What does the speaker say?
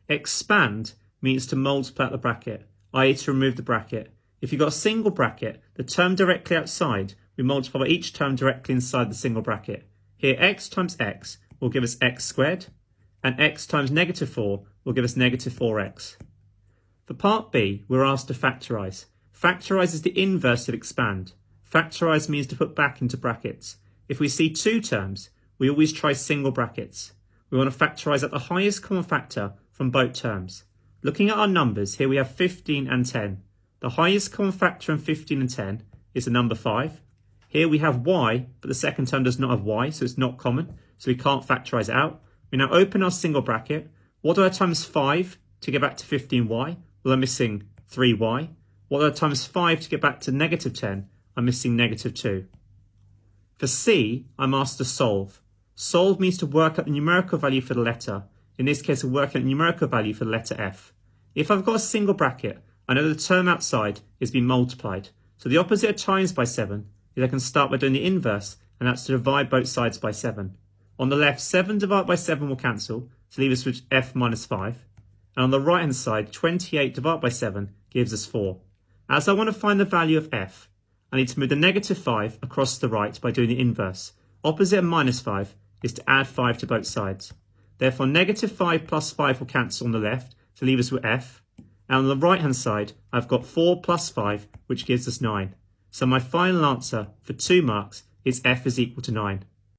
Expand means to multiply out the bracket, i.e. to remove the bracket. If you've got a single bracket, the term directly outside, we multiply by each term directly inside the single bracket. Here, x times x will give us x squared, and x times negative 4 will give us negative 4x. For part B, we're asked to factorise. Factorise is the inverse of expand. Factorise means to put back into brackets. If we see two terms, we always try single brackets. We want to factorise at the highest common factor from both terms. Looking at our numbers, here we have 15 and 10. The highest common factor in 15 and 10 is the number 5. Here we have y, but the second term does not have y, so it's not common, so we can't factorise it out. We now open our single bracket. What do I times 5 to get back to 15y? Well, I'm missing 3y. What do I times 5 to get back to negative 10? I'm missing negative 2. For C, I'm asked to solve. Solve means to work out the numerical value for the letter. In this case, we're working out the numerical value for the letter F. If I've got a single bracket, I know the term outside is being multiplied. So the opposite of times by 7 is I can start by doing the inverse, and that's to divide both sides by 7. On the left, 7 divided by 7 will cancel, to leave us with F minus 5. And on the right hand side, 28 divided by 7 gives us 4. As I want to find the value of F, I need to move the negative 5 across to the right by doing the inverse. Opposite of minus 5 is to add 5 to both sides. Therefore, negative 5 plus 5 will cancel on the left to leave us with F. And on the right hand side, I've got 4 plus 5, which gives us 9. So my final answer for 2 marks is F is equal to 9.